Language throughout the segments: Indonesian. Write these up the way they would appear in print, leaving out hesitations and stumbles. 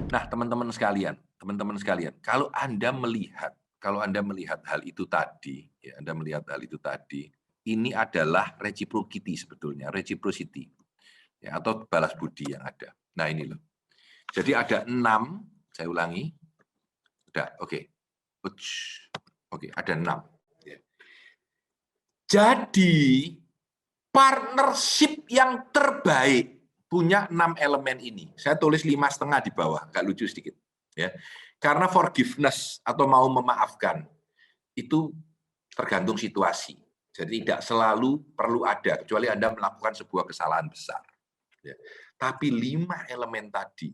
Nah, teman-teman sekalian, kalau Anda melihat hal itu tadi, ya, Anda melihat hal itu tadi, ini adalah reciprocity, ya, atau balas budi yang ada. Nah, ini loh. Jadi ada 6, saya ulangi. Udah, oke. Oke, ada 6. Ya. Jadi, partnership yang terbaik punya 6 elemen ini. Saya tulis 5,5 di bawah, agak lucu sedikit. Ya. Karena forgiveness atau mau memaafkan itu tergantung situasi. Jadi tidak selalu perlu ada, kecuali Anda melakukan sebuah kesalahan besar. Ya. Tapi 5 elemen tadi,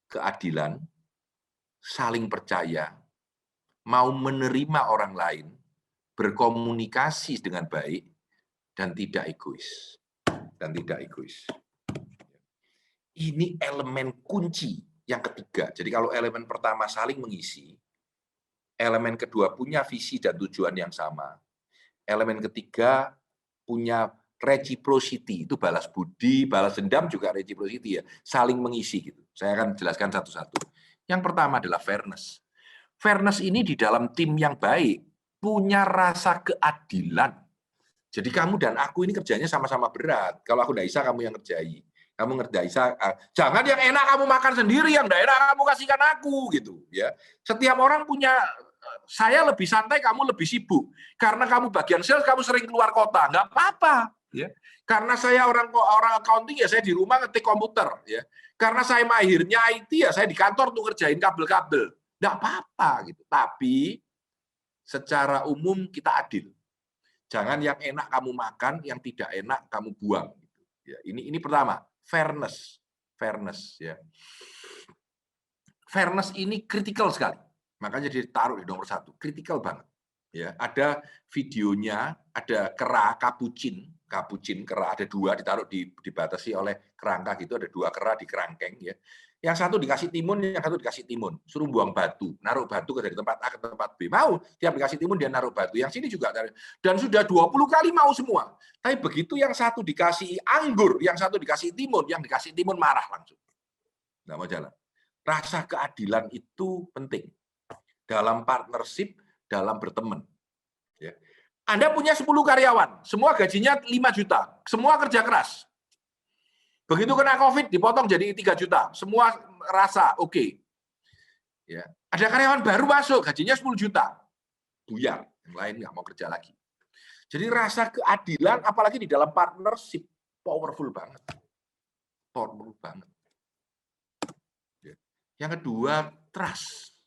keadilan, saling percaya, mau menerima orang lain, berkomunikasi dengan baik, dan tidak egois. Ini elemen kunci yang ketiga. Jadi kalau elemen pertama saling mengisi, elemen kedua punya visi dan tujuan yang sama, elemen ketiga punya reciprocity, itu balas budi, balas dendam juga reciprocity ya, saling mengisi gitu. Saya akan jelaskan satu-satu. Yang pertama adalah fairness. Fairness ini di dalam tim yang baik punya rasa keadilan. Jadi kamu dan aku ini kerjanya sama-sama berat. Kalau aku nggak bisa, kamu yang ngerjain. Kamu ngerjain, jangan yang enak kamu makan sendiri, yang nggak enak kamu kasihkan aku gitu. Ya, setiap orang punya. Saya lebih santai, kamu lebih sibuk. Karena kamu bagian sales, kamu sering keluar kota, nggak apa-apa. Ya, karena saya orang accounting ya saya di rumah ngetik komputer. Ya, karena saya mahirnya IT ya saya di kantor tuh ngerjain kabel-kabel. Nggak apa-apa gitu. Tapi secara umum kita adil. Jangan yang enak kamu makan, yang tidak enak kamu buang. Ya, ini pertama, fairness, ya. Fairness ini kritikal sekali, makanya ditaruh di nomor 1, kritikal banget. Ya, ada videonya, ada kera kapucin kera, ada 2 ditaruh dibatasi oleh kerangka gitu, ada 2 kera di kerangkeng ya. Yang satu dikasih timun, yang satu dikasih timun, suruh buang batu, naruh batu dari tempat A ke tempat B. Mau, tiap dikasih timun dia naruh batu, yang sini juga dan sudah 20 kali mau semua. Tapi begitu yang satu dikasih anggur, yang satu dikasih timun, yang dikasih timun marah langsung. Nggak mau jalan. Rasa keadilan itu penting dalam partnership, dalam berteman. Ya. Anda punya 10 karyawan, semua gajinya 5 juta, semua kerja keras. Begitu kena COVID, dipotong jadi 3 juta, semua rasa oke. Okay. Ya. Ada karyawan baru masuk, gajinya 10 juta, buyar, yang lain nggak mau kerja lagi. Jadi rasa keadilan, apalagi di dalam partnership, powerful banget. Powerful banget. Ya. Yang kedua, trust.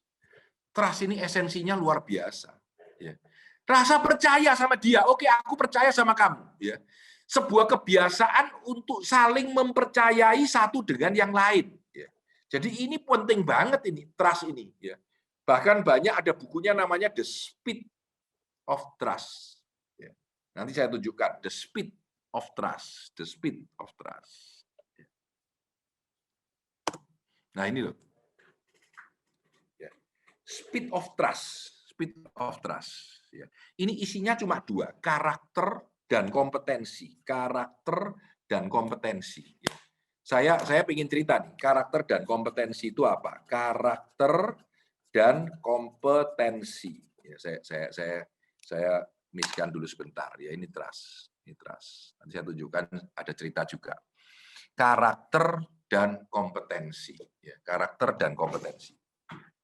Trust ini esensinya luar biasa. Ya. Rasa percaya sama dia, oke aku percaya sama kamu. Ya. Sebuah kebiasaan untuk saling mempercayai satu dengan yang lain. Ya. Jadi ini penting banget ini, trust ini. Ya. Bahkan banyak ada bukunya namanya The Speed of Trust. Ya. Nanti saya tunjukkan, The Speed of Trust. The Speed of Trust. Ya. Nah ini loh. Ya. Speed of Trust. Speed of Trust. Ya. Ini isinya cuma 2, karakter dan kompetensi. Karakter dan kompetensi. Ya. Saya ingin cerita nih, karakter dan kompetensi itu apa? Karakter dan kompetensi. Ya, saya miskan dulu sebentar. Ya, ini trust. Ini trust. Nanti saya tunjukkan ada cerita juga. Karakter dan kompetensi. Ya, karakter dan kompetensi.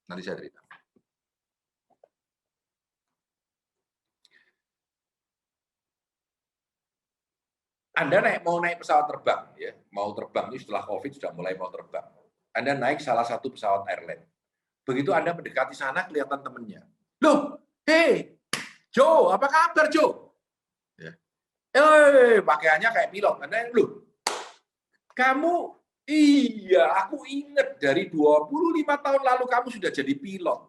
Nanti saya cerita. Anda mau naik pesawat terbang, ya, mau terbang ini setelah COVID sudah mulai mau terbang. Anda naik salah satu pesawat airline. Begitu Anda mendekati sana, kelihatan temennya. Loh, hey, Joe, apa kabar Joe? Ya. Pakaiannya kayak pilot. Anda loh, kamu, iya, aku ingat dari 25 tahun lalu kamu sudah jadi pilot.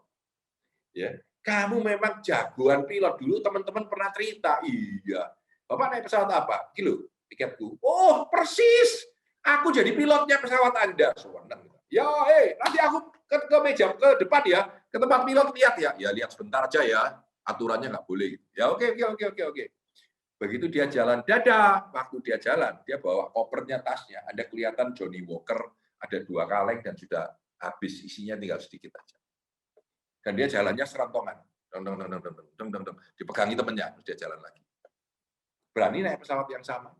Ya, kamu memang jagoan pilot dulu. Teman-teman pernah cerita, iya. Bapak naik pesawat apa? Kilo. Tiketku. Oh, persis. Aku jadi pilotnya pesawat Anda. Senang. Ya, nanti aku ke meja ke depan ya, ke tempat pilot lihat ya. Ya lihat sebentar aja ya. Aturannya nggak boleh. Ya oke. Begitu dia jalan, dadah. Waktu dia jalan, dia bawa kopernya, tasnya. Ada kelihatan Johnny Walker, ada 2 kaleng dan sudah habis isinya tinggal sedikit aja. Dan dia jalannya serontongan, dipegangi temennya, terus dia jalan lagi. Berani naik pesawat yang sama,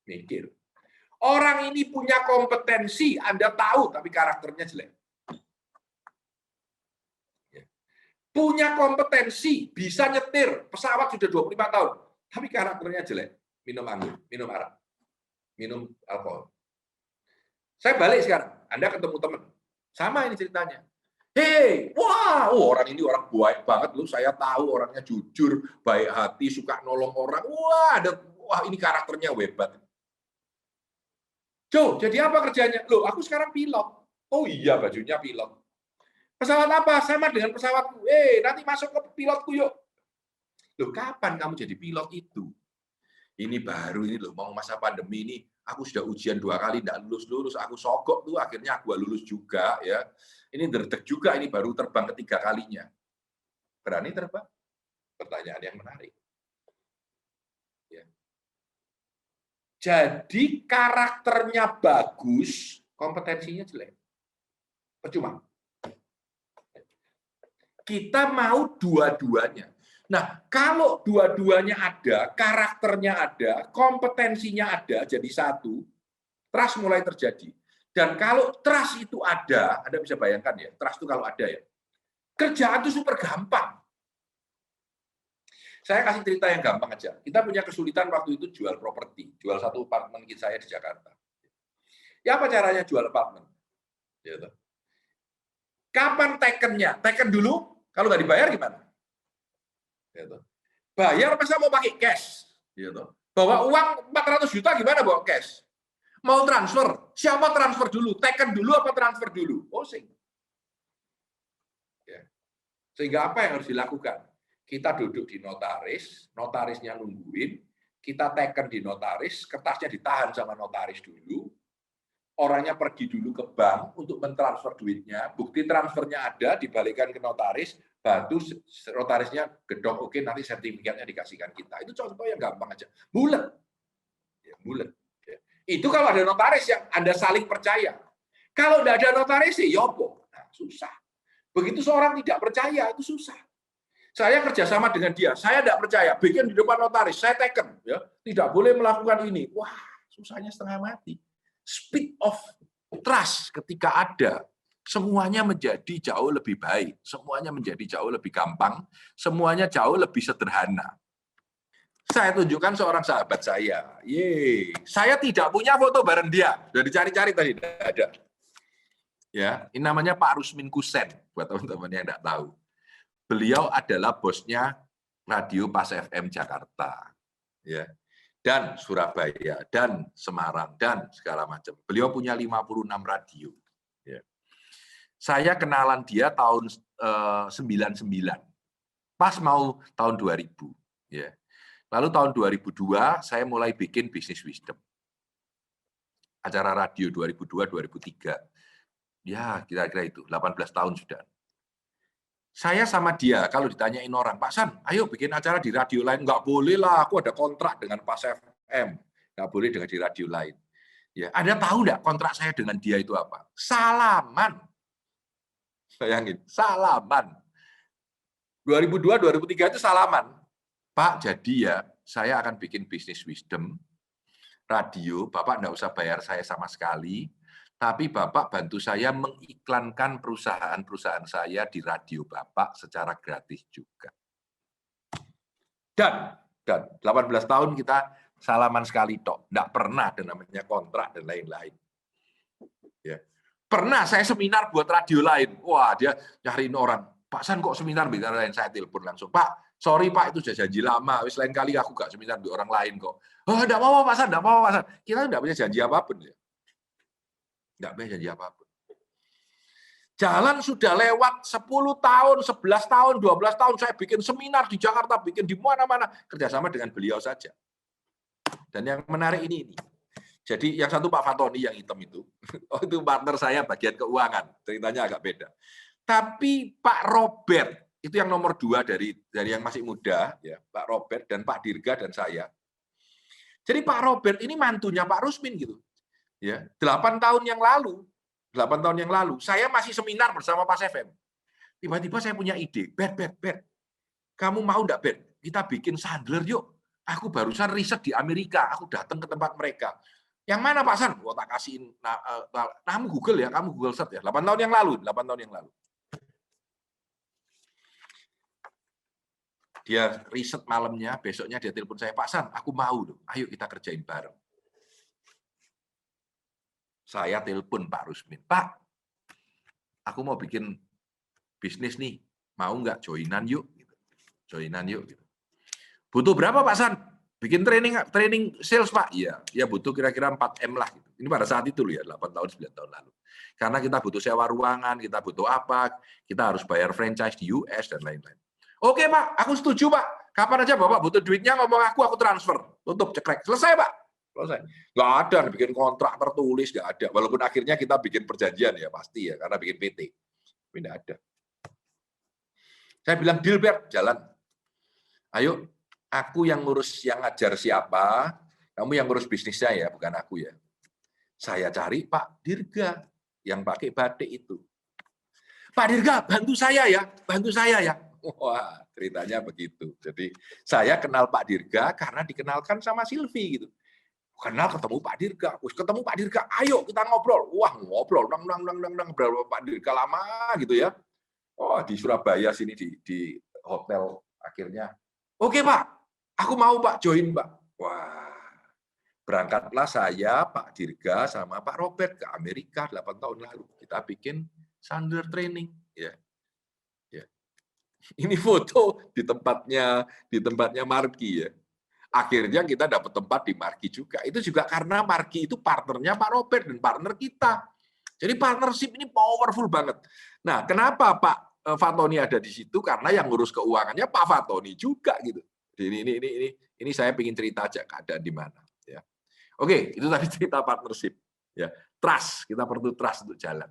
mikir. Orang ini punya kompetensi, Anda tahu, tapi karakternya jelek. Punya kompetensi, bisa nyetir, pesawat sudah 25 tahun, tapi karakternya jelek. Minum anggur, minum arak, minum alkohol. Saya balik sekarang, Anda ketemu teman. Sama ini ceritanya. Hei, wah, orang ini orang baik banget loh. Saya tahu orangnya jujur, baik hati, suka nolong orang. Wah, ini karakternya hebat. Jo, jadi apa kerjanya? Loh, aku sekarang pilot. Oh iya, bajunya pilot. Pesawat apa? Sama dengan pesawatku. Nanti masuk ke pilotku yuk. Loh, kapan kamu jadi pilot itu? Ini baru ini loh, mau masa pandemi ini, aku sudah ujian 2 kali, tidak lulus-lulus, aku sogok tuh, akhirnya aku lulus juga. Ya, ini derdek juga, ini baru terbang ketiga kalinya. Berani terbang? Pertanyaan yang menarik. Ya. Jadi karakternya bagus, kompetensinya jelek. Percuma. Kita mau dua-duanya. Nah, kalau dua-duanya ada, karakternya ada, kompetensinya ada, jadi satu, trust mulai terjadi. Dan kalau trust itu ada, Anda bisa bayangkan ya, trust itu kalau ada ya, kerjaan itu super gampang. Saya kasih cerita yang gampang aja. Kita punya kesulitan waktu itu jual properti, jual satu apartemen saya di Jakarta. Ya apa caranya jual apartemen? Kapan taken-nya? Taken dulu, kalau nggak dibayar gimana? Bayar masa mau pakai cash? Bawa uang 400 juta gimana bawa cash? Mau transfer, siapa transfer dulu? Taken dulu apa transfer dulu? Pusing. Sehingga apa yang harus dilakukan? Kita duduk di notaris, notarisnya nungguin, kita taken di notaris, kertasnya ditahan sama notaris dulu, orangnya pergi dulu ke bank untuk mentransfer duitnya, bukti transfernya ada, dibalikan ke notaris, batu notarisnya gedong, oke, nanti sertifikatnya dikasihkan kita. Itu contoh yang gampang aja. Bulat. Ya, bulat. Ya. Itu kalau ada notaris yang Anda saling percaya. Kalau tidak ada notaris, ya yopo. Nah, susah. Begitu seorang tidak percaya, itu susah. Saya kerjasama dengan dia, saya tidak percaya, bikin di depan notaris, saya taken. Ya. Tidak boleh melakukan ini. Wah, susahnya setengah mati. Speed of trust ketika ada, semuanya menjadi jauh lebih baik, semuanya menjadi jauh lebih gampang, semuanya jauh lebih sederhana. Saya tunjukkan seorang sahabat saya. Saya tidak punya foto bareng dia. Sudah dicari-cari tadi, tidak ada. Ya, ini namanya Pak Rusmin Kusen, buat teman-teman yang tidak tahu. Beliau adalah bosnya Radio Pas FM Jakarta. Ya. Dan Surabaya, dan Semarang, dan segala macam. Beliau punya 56 radio. Ya. Saya kenalan dia tahun 99, pas mau tahun 2000. Ya. Lalu tahun 2002, saya mulai bikin Business Wisdom. Acara radio 2002-2003. Ya, kira-kira itu, 18 tahun sudah. Saya sama dia, kalau ditanyain orang, Pak San, ayo bikin acara di radio lain. Nggak boleh lah, aku ada kontrak dengan Pas FM. Nggak boleh dengan di radio lain. Ya, Anda tahu nggak kontrak saya dengan dia itu apa? Salaman. Bayangin, salaman. 2002-2003 itu salaman. Pak, jadi ya, saya akan bikin Business Wisdom, radio, Bapak nggak usah bayar saya sama sekali, tapi Bapak bantu saya mengiklankan perusahaan-perusahaan saya di radio Bapak secara gratis juga. Dan 18 tahun kita salaman sekali tok, nggak pernah ada namanya kontrak dan lain-lain. Ya. Pernah saya seminar buat radio lain, wah dia nyariin orang, Pak San kok seminar biar lain, saya telepon langsung, Pak, sorry Pak itu sudah janji lama, wis lain kali aku gak seminar di orang lain kok. Oh enggak apa-apa Pak San, enggak apa-apa Pak San. Kita enggak punya janji apapun ya. Enggak punya janji apapun. Jalan sudah lewat 10 tahun, 11 tahun, 12 tahun saya bikin seminar di Jakarta, bikin di mana-mana, kerjasama dengan beliau saja. Dan yang menarik ini. Jadi yang satu Pak Fatoni yang hitam itu, oh itu partner saya bagian keuangan, ceritanya agak beda. Tapi Pak Robert itu yang nomor 2 dari yang masih muda, ya Pak Robert dan Pak Dirga dan saya. Jadi Pak Robert ini mantunya Pak Rusmin gitu, ya 8 tahun yang lalu 8 tahun yang lalu, saya masih seminar bersama Pak FM. Tiba-tiba saya punya ide, Bet, kamu mau nggak, Bet? Kita bikin Sandler yuk. Aku barusan riset di Amerika, aku datang ke tempat mereka. Yang mana Pak San? Oh, tak kasihin. Kamu Google ya, kamu Google search ya. 8 tahun yang lalu, 8 tahun yang lalu. Dia riset malamnya, besoknya dia telepon saya, Pak San, aku mau loh. Ayo kita kerjain bareng. Saya telepon Pak Rusmin, Pak, aku mau bikin bisnis nih, mau nggak joinan yuk? Joinan yuk. Butuh berapa Pak San? Bikin training sales Pak? Iya, ya butuh kira-kira 4M lah. Ini pada saat itu loh ya, 8 tahun, 9 tahun lalu. Karena kita butuh sewa ruangan, kita butuh apa, kita harus bayar franchise di US, dan lain-lain. Oke Pak, aku setuju Pak. Kapan aja Bapak butuh duitnya, ngomong aku transfer. Tutup, cekrek. Selesai Pak. Selesai. Nggak ada bikin kontrak tertulis, nggak ada. Walaupun akhirnya kita bikin perjanjian ya, pasti ya, karena bikin PT. Tapi nggak ada. Saya bilang, deal Bert, jalan. Ayo, aku yang ngurus, yang ngajar siapa, kamu yang ngurus bisnisnya ya, bukan aku ya. Saya cari Pak Dirga, yang pakai batik itu. Pak Dirga, bantu saya ya, bantu saya ya. Wah, ceritanya begitu. Jadi saya kenal Pak Dirga karena dikenalkan sama Silvi gitu. Kenal, ketemu Pak Dirga, ketemu Pak Dirga, ayo kita ngobrol. Wah, ngobrol, ngobrol Pak Dirga lama gitu ya. Oh, di Surabaya sini di hotel akhirnya. Oke Pak, aku mau Pak join Pak. Wah, berangkatlah saya, Pak Dirga sama Pak Robert ke Amerika 8 tahun lalu. Kita bikin Sandler training ya. Ini foto di tempatnya Marki ya. Akhirnya kita dapat tempat di Marki juga. Itu juga karena Marki itu partnernya Pak Robert dan partner kita. Jadi partnership ini powerful banget. Nah, kenapa Pak Fatoni ada di situ? Karena yang ngurus keuangannya Pak Fatoni juga gitu. Ini saya ingin cerita aja keadaan di mana ya. Oke, itu tadi cerita partnership ya. Trust, kita perlu trust untuk jalan.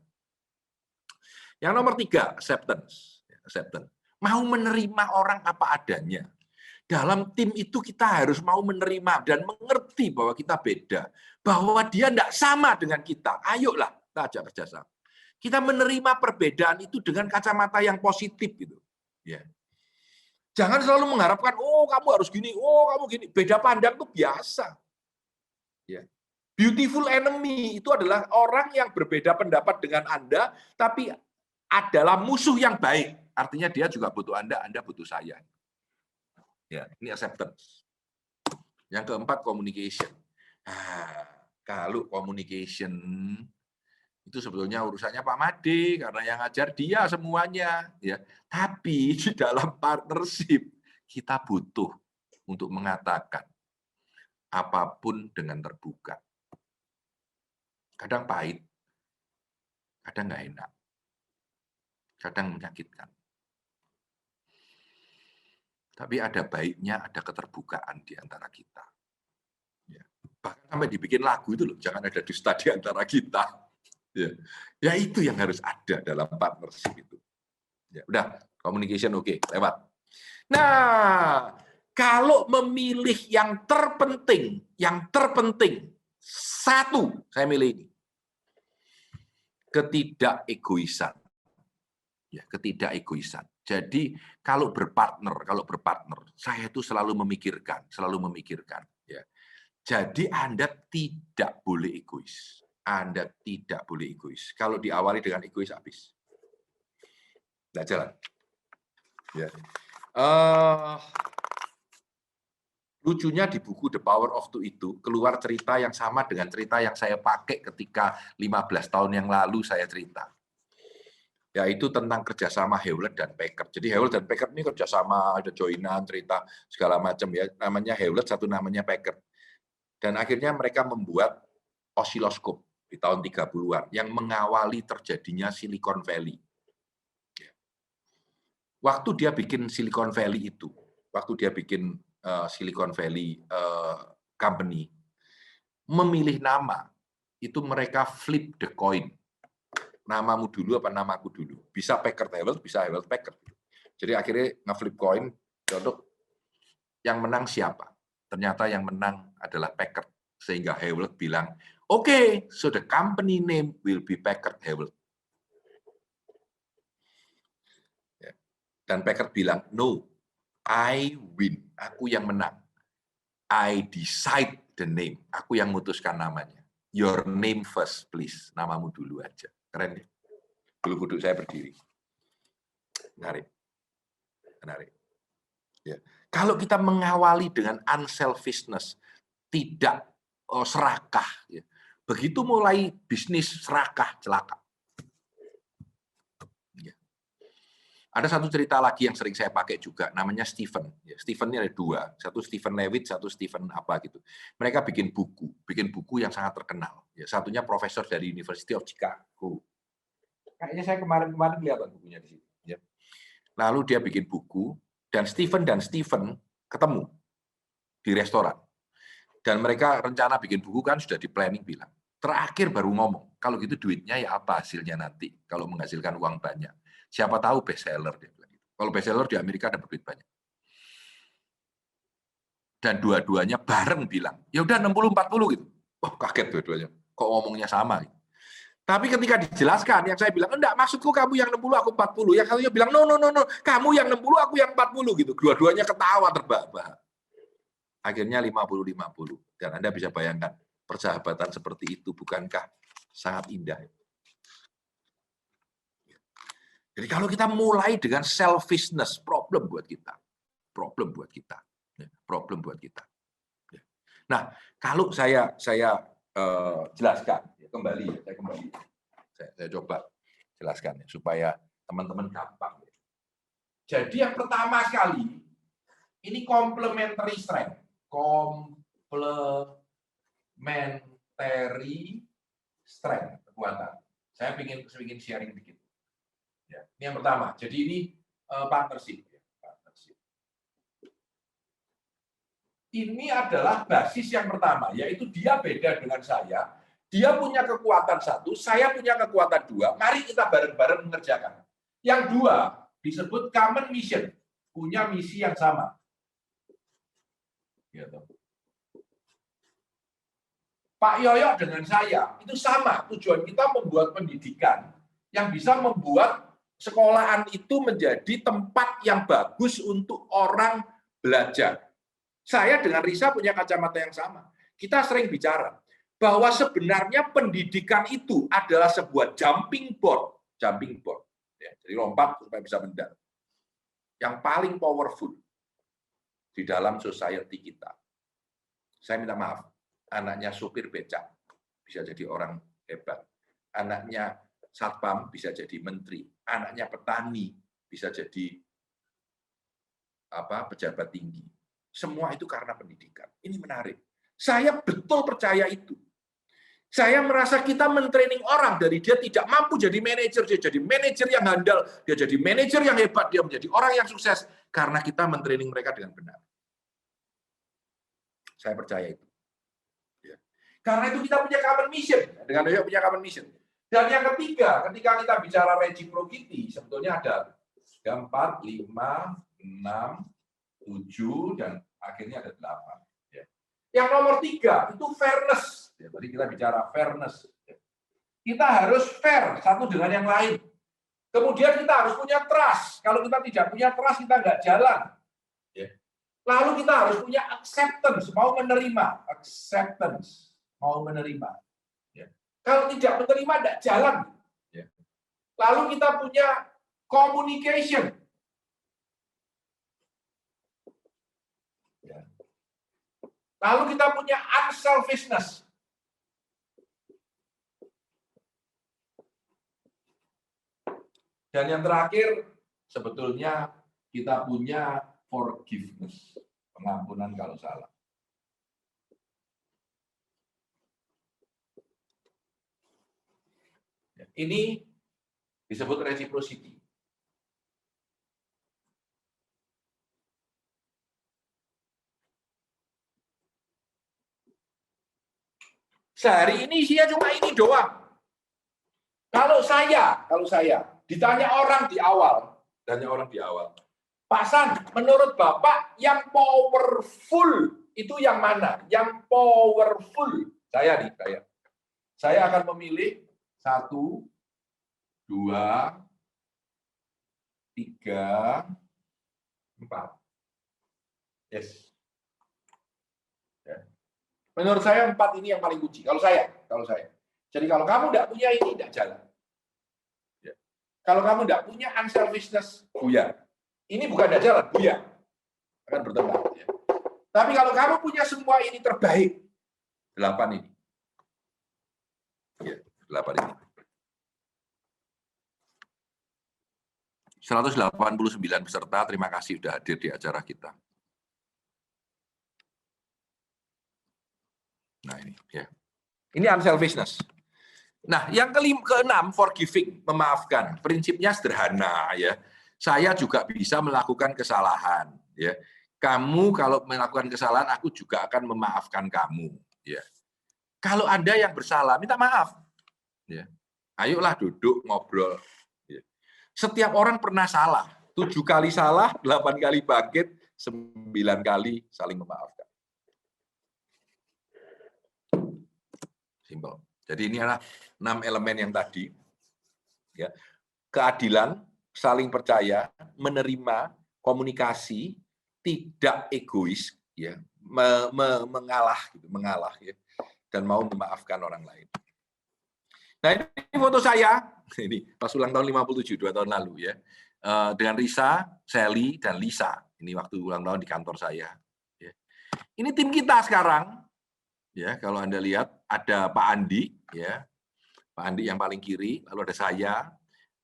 Yang nomor 3, acceptance. Mau menerima orang apa adanya. Dalam tim itu kita harus mau menerima dan mengerti bahwa kita beda. Bahwa dia tidak sama dengan kita. Ayolah, kita ajak kerjasama. Kita menerima perbedaan itu dengan kacamata yang positif gitu. Ya. Jangan selalu mengharapkan, oh kamu harus gini, oh kamu gini. Beda pandang itu biasa. Ya. Beautiful enemy itu adalah orang yang berbeda pendapat dengan Anda, tapi adalah musuh yang baik. Artinya dia juga butuh Anda butuh saya. Ya, ini acceptance. Yang keempat, communication. Kalau communication itu sebetulnya urusannya Pak Made, karena yang ngajar dia semuanya. Ya. Tapi di dalam partnership, kita butuh untuk mengatakan apapun dengan terbuka. Kadang pahit, kadang nggak enak, kadang menyakitkan. Tapi ada baiknya, ada keterbukaan di antara kita. Ya. Bahkan sampai dibikin lagu itu loh, jangan ada dusta di antara kita. Ya itu yang harus ada dalam partnership itu. Ya, udah, communication oke, lewat. Nah, kalau memilih yang terpenting, satu, saya milih ini. Ketidakegoisan. Ya, ketidakegoisan. Jadi kalau berpartner, saya itu selalu memikirkan. Ya. Jadi Anda tidak boleh egois. Kalau diawali dengan egois, habis. Nggak jalan. Ya. Lucunya di buku The Power of Two itu keluar cerita yang sama dengan cerita yang saya pakai ketika 15 tahun yang lalu saya cerita. Yaitu tentang kerjasama Hewlett dan Packard. Jadi Hewlett dan Packard ini kerjasama, ada joinan, cerita segala macam ya. Namanya Hewlett, satu namanya Packard. Dan akhirnya mereka membuat osiloskop di tahun 30-an yang mengawali terjadinya Silicon Valley. Waktu dia bikin Silicon Valley itu, Silicon Valley Company, memilih nama, itu mereka flip the coin. Namamu dulu apa namaku dulu. Bisa Packard Hewlett, bisa Hewlett Packard. Jadi akhirnya nge-flip coin, untuk yang menang siapa? Ternyata yang menang adalah Packard. Sehingga Hewlett bilang, oke, so the company name will be Packard Hewlett. Dan Packard bilang, no, I win. Aku yang menang. I decide the name. Aku yang memutuskan namanya. Your name first, please. Namamu dulu aja. Keren ya? Bulu kuduk saya berdiri. Menarik. Menarik. Ya. Kalau kita mengawali dengan unselfishness, tidak serakah, ya. Begitu mulai bisnis serakah, celaka. Ya. Ada satu cerita lagi yang sering saya pakai juga, namanya Stephen. Ya, Stephen ini ada dua, satu Stephen Levitt, satu Stephen apa gitu. Mereka bikin buku yang sangat terkenal. Ya, satunya profesor dari University of Chicago. Kayaknya saya kemarin kelihatan bukunya di sini. Ya. Lalu dia bikin buku, dan Stephen ketemu di restoran. Dan mereka rencana bikin buku kan sudah di planning bilang. Terakhir baru ngomong, kalau gitu duitnya ya apa hasilnya nanti kalau menghasilkan uang banyak. Siapa tahu bestseller dia bilang gitu. Kalau bestseller di Amerika dapat duit banyak. Dan dua-duanya bareng bilang, ya udah 60-40 gitu. Wah, kaget dua-duanya. Kok ngomongnya sama gitu. Tapi ketika dijelaskan, yang saya bilang, enggak, maksudku kamu yang 60, aku 40. Yang satunya bilang, no, kamu yang 60, aku yang 40. Gitu. Dua-duanya ketawa terbahak-bahak. Akhirnya 50-50. Dan Anda bisa bayangkan, persahabatan seperti itu bukankah sangat indah? Jadi kalau kita mulai dengan selfishness, problem buat kita. Problem buat kita. Nah, kalau saya jelaskan, kembali, saya coba jelaskan supaya teman-teman gampang. Jadi yang pertama sekali, ini complementary strength. Complementary strength, kekuatan. Saya ingin sharing dikit. Ya, ini yang pertama. Jadi ini partnership. Ini adalah basis yang pertama, yaitu dia beda dengan saya. Dia punya kekuatan satu, saya punya kekuatan dua. Mari kita bareng-bareng mengerjakan. Yang dua disebut common mission, punya misi yang sama. Pak Yoyo dengan saya itu sama. Tujuan kita membuat pendidikan yang bisa membuat sekolahan itu menjadi tempat yang bagus untuk orang belajar. Saya dengan Risa punya kacamata yang sama. Kita sering bicara bahwa sebenarnya pendidikan itu adalah sebuah jumping board. Ya, jadi lompat supaya bisa mendarat. Yang paling powerful di dalam society kita. Saya minta maaf, anaknya supir becak bisa jadi orang hebat. Anaknya satpam bisa jadi menteri. Anaknya petani bisa jadi pejabat tinggi. Semua itu karena pendidikan. Ini menarik. Saya betul percaya itu. Saya merasa kita mentraining orang dari dia tidak mampu jadi manajer, dia jadi manajer yang handal, dia jadi manajer yang hebat, dia menjadi orang yang sukses karena kita mentraining mereka dengan benar. Saya percaya itu. Ya. Karena itu kita punya common mission. Dengan dia punya common mission. Dan yang ketiga, ketika kita bicara reciprocity, sebetulnya ada 4, 5, 6, 7, dan akhirnya ada 8. Ya. Yang nomor 3 itu fairness. Ya, tadi kita bicara fairness. Ya. Kita harus fair satu dengan yang lain. Kemudian kita harus punya trust. Kalau kita tidak punya trust, kita nggak jalan. Ya. Lalu kita harus punya acceptance, mau menerima. Acceptance, mau menerima. Ya. Kalau tidak menerima, nggak jalan. Ya. Lalu kita punya communication. Lalu kita punya unselfishness. Dan yang terakhir, sebetulnya kita punya forgiveness, pengampunan kalau salah. Ini disebut reciprocity. Sehari ini isinya cuma ini doang. Kalau saya ditanya orang di awal, Pak San, menurut Bapak yang powerful itu yang mana? Yang powerful. Saya nih, saya akan memilih 1, 2, 3, 4. Yes. Ya. Menurut saya 4 ini yang paling kunci. Kalau saya. Jadi kalau kamu tidak punya ini, tidak jalan. Ya. Kalau kamu tidak punya unselfishness, buyar. Ini bukan tidak jalan, buyar. Akan bertembak. Ya. Tapi kalau kamu punya semua ini terbaik, 8 ini. Ya, 8 ini. 189 peserta, terima kasih sudah hadir di acara kita. Nah ini, ya. Ini unselfishness. Nah, yang keenam, forgiving, memaafkan. Prinsipnya sederhana, ya. Saya juga bisa melakukan kesalahan, ya. Kamu kalau melakukan kesalahan, aku juga akan memaafkan kamu, ya. Kalau ada yang bersalah, minta maaf, ya. Ayolah duduk ngobrol. Ya. Setiap orang pernah salah. 7 kali salah, 8 kali bangkit, 9 kali saling memaafkan. Simpel. Jadi ini adalah 6 elemen yang tadi. Ya. Keadilan, saling percaya, menerima, komunikasi, tidak egois, ya, mengalah, ya, dan mau memaafkan orang lain. Nah ini foto saya, ini pas ulang tahun 57, 2 tahun lalu, ya, dengan Risa, Sally, dan Lisa. Ini waktu ulang tahun di kantor saya. Ya. Ini tim kita sekarang. Ya, kalau Anda lihat ada Pak Andi, ya, Pak Andi yang paling kiri, lalu ada saya,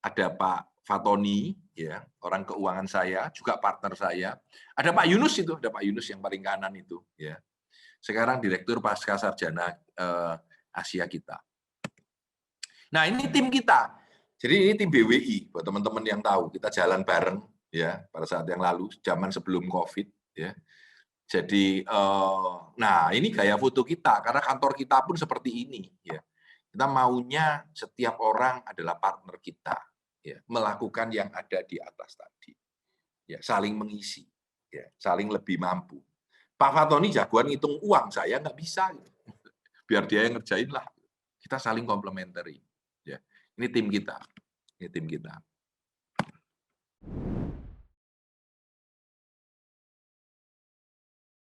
ada Pak Fatoni, ya, orang keuangan saya, juga partner saya, ada Pak Yunus itu, ada Pak Yunus yang paling kanan itu, ya, sekarang Direktur Pasca Sarjana Asia kita. Nah ini tim kita, jadi ini tim BWI, buat teman-teman yang tahu, kita jalan bareng, ya, pada saat yang lalu, zaman sebelum COVID, ya. Jadi, nah ini gaya foto kita, karena kantor kita pun seperti ini. Ya. Kita maunya setiap orang adalah partner kita, ya, melakukan yang ada di atas tadi, ya, saling mengisi, ya, saling lebih mampu. Pak Fatoni jagoan ngitung uang, saya nggak bisa, biar dia yang ngerjain lah. Kita saling komplementari. Ya. Ini tim kita, ini tim kita.